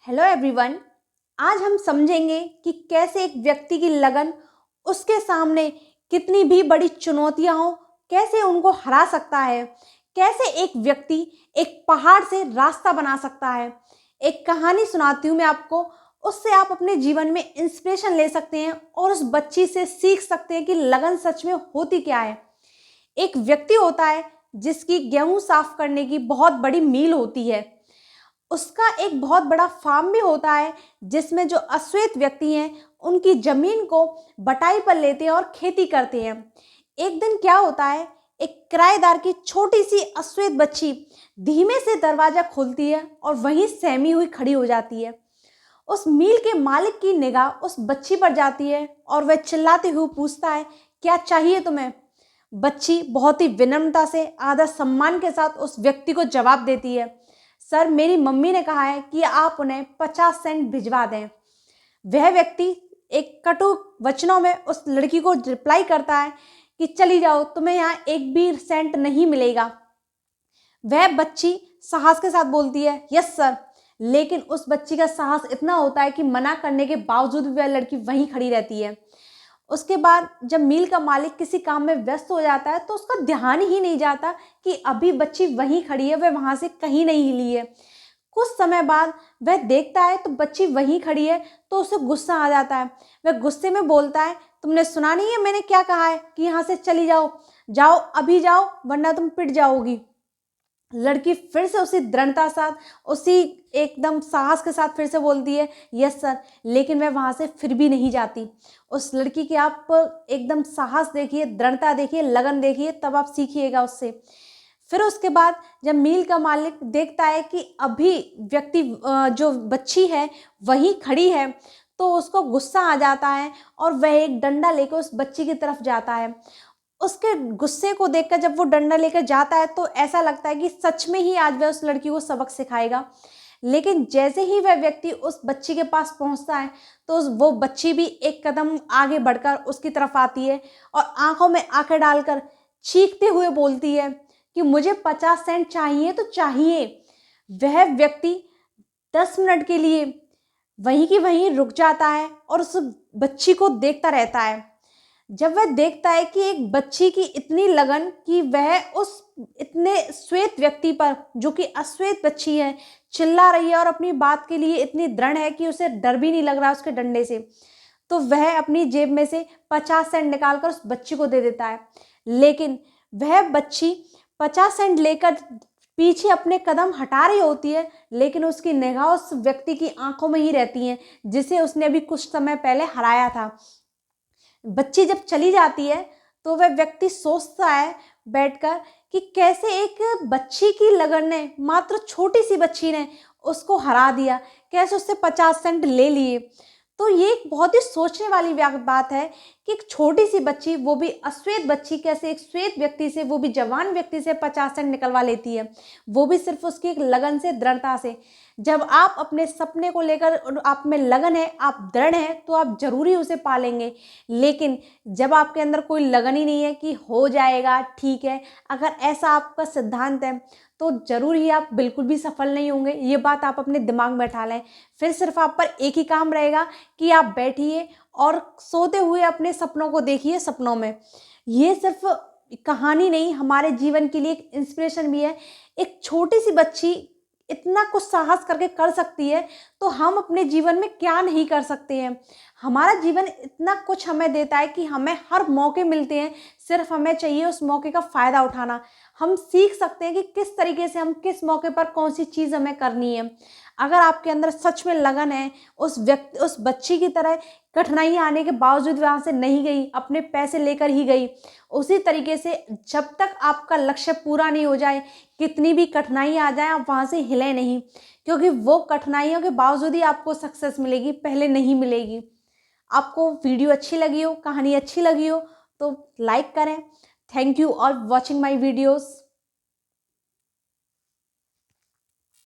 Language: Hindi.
Hello everyone. आज हम समझेंगे कि कैसे एक व्यक्ति की लगन उसके सामने कितनी भी बड़ी चुनौतियां हो कैसे उनको हरा सकता है। कैसे एक व्यक्ति एक पहाड़ से रास्ता बना सकता है। एक कहानी सुनाती हूँ मैं आपको, उससे आप अपने जीवन में इंस्पिरेशन ले सकते हैं और उस बच्ची से सीख सकते हैं कि लगन सच में होती क्या है। एक व्यक्ति होता है जिसकी गेहूं साफ करने की बहुत बड़ी मील होती है। उसका एक बहुत बड़ा फार्म भी होता है जिसमें जो अश्वेत व्यक्ति हैं उनकी जमीन को बटाई पर लेते हैं और खेती करते हैं। एक दिन क्या होता है, एक किराएदार की छोटी सी अश्वेत बच्ची धीमे से दरवाजा खोलती है और वहीं सहमी हुई खड़ी हो जाती है। उस मील के मालिक की निगाह उस बच्ची पर जाती है और वह चिल्लाते हुए पूछता है, क्या चाहिए तुम्हें? बच्ची बहुत ही विनम्रता से आधा सम्मान के साथ उस व्यक्ति को जवाब देती है, सर मेरी मम्मी ने कहा है कि आप उन्हें 50 सेंट भिजवा दें। वह व्यक्ति एक कटु वचनों में उस लड़की को रिप्लाई करता है कि चली जाओ, तुम्हें यहाँ एक भी सेंट नहीं मिलेगा। वह बच्ची साहस के साथ बोलती है, यस सर। लेकिन उस बच्ची का साहस इतना होता है कि मना करने के बावजूद वह लड़की वहीं खड़ी रहती है। उसके बाद जब मील का मालिक किसी काम में व्यस्त हो जाता है तो उसका ध्यान ही नहीं जाता कि अभी बच्ची वहीं खड़ी है, वह वहां से कहीं नहीं हिली है। कुछ समय बाद वह देखता है तो बच्ची वहीं खड़ी है, तो उसे गुस्सा आ जाता है। वह गुस्से में बोलता है, तुमने सुना नहीं है मैंने क्या कहा है कि यहाँ से चली जाओ, जाओ अभी जाओ वरना तुम पिट जाओगी। लड़की फिर से उसी दृढ़ता साथ उसी एकदम साहस के साथ फिर से बोलती है, यस सर। लेकिन वह वहां से फिर भी नहीं जाती। उस लड़की के आप एकदम साहस देखिए, दृढ़ता देखिए, लगन देखिए, तब आप सीखिएगा उससे। फिर उसके बाद जब मील का मालिक देखता है कि अभी व्यक्ति जो बच्ची है वही खड़ी है, तो उसको गुस्सा आ जाता है और वह एक डंडा लेकर उस बच्ची की तरफ जाता है। उसके गुस्से को देखकर जब वो डंडा लेकर जाता है तो ऐसा लगता है कि सच में ही आज वह उस लड़की को सबक सिखाएगा। लेकिन जैसे ही वह व्यक्ति उस बच्ची के पास पहुंचता है तो वो बच्ची भी एक कदम आगे बढ़कर उसकी तरफ आती है और आंखों में आंखें डालकर चीखते हुए बोलती है कि मुझे 50 सेंट चाहिए तो चाहिए। वह व्यक्ति 10 मिनट के लिए वहीं की वहीं रुक जाता है और उस बच्ची को देखता रहता है। जब वह देखता है कि एक बच्ची की इतनी लगन कि वह उस इतने श्वेत व्यक्ति पर, जो कि अश्वेत बच्ची है, चिल्ला रही है और अपनी बात के लिए इतनी दृढ़ है कि उसे डर भी नहीं लग रहा उसके डंडे से, तो वह अपनी जेब में से 50 सेंट निकालकर उस बच्ची को दे देता है। लेकिन वह बच्ची 50 सेंट लेकर पीछे अपने कदम हटा रही होती है, लेकिन उसकी निगाह उस व्यक्ति की आंखों में ही रहती है जिसे उसने अभी कुछ समय पहले हराया था। बच्ची जब चली जाती है तो वह व्यक्ति सोचता है बैठकर कि कैसे एक बच्ची की लगन ने, मात्र छोटी सी बच्ची ने उसको हरा दिया, कैसे उससे 50 सेंट ले लिए। तो ये एक बहुत ही सोचने वाली बात है कि एक छोटी सी बच्ची, वो भी अश्वेत बच्ची, कैसे एक श्वेत व्यक्ति से, वो भी जवान व्यक्ति से 50 सेंट निकलवा लेती है, वो भी सिर्फ उसकी एक लगन से, दृढ़ता से। जब आप अपने सपने को लेकर आप में लगन है, आप दृढ़ हैं, तो आप जरूरी उसे पालेंगे। लेकिन जब आपके अंदर कोई लगन ही नहीं है कि हो जाएगा, ठीक है, अगर ऐसा आपका सिद्धांत है तो जरूर ही आप बिल्कुल भी सफल नहीं होंगे। ये बात आप अपने दिमाग में बैठा लें। फिर सिर्फ आप पर एक ही काम रहेगा कि आप बैठिए और सोते हुए अपने सपनों को देखिए सपनों में। ये सिर्फ कहानी नहीं, हमारे जीवन के लिए एक इंस्पिरेशन भी है। एक छोटी सी बच्ची इतना कुछ साहस करके कर सकती है, तो हम अपने जीवन में क्या नहीं कर सकते हैं। हमारा जीवन इतना कुछ हमें देता है कि हमें हर मौके मिलते हैं, सिर्फ हमें चाहिए उस मौके का फ़ायदा उठाना। हम सीख सकते हैं कि किस तरीके से, हम किस मौके पर कौन सी चीज़ हमें करनी है। अगर आपके अंदर सच में लगन है, उस बच्ची की तरह कठिनाई आने के बावजूद वहाँ से नहीं गई, अपने पैसे लेकर ही गई, उसी तरीके से जब तक आपका लक्ष्य पूरा नहीं हो जाए, कितनी भी कठिनाई आ जाए, आप वहाँ से हिले नहीं, क्योंकि वो कठिनाइयों के बावजूद ही आपको सक्सेस मिलेगी, पहले नहीं मिलेगी। आपको वीडियो अच्छी लगी हो, कहानी अच्छी लगी हो तो लाइक करें। Thank you all watching my videos.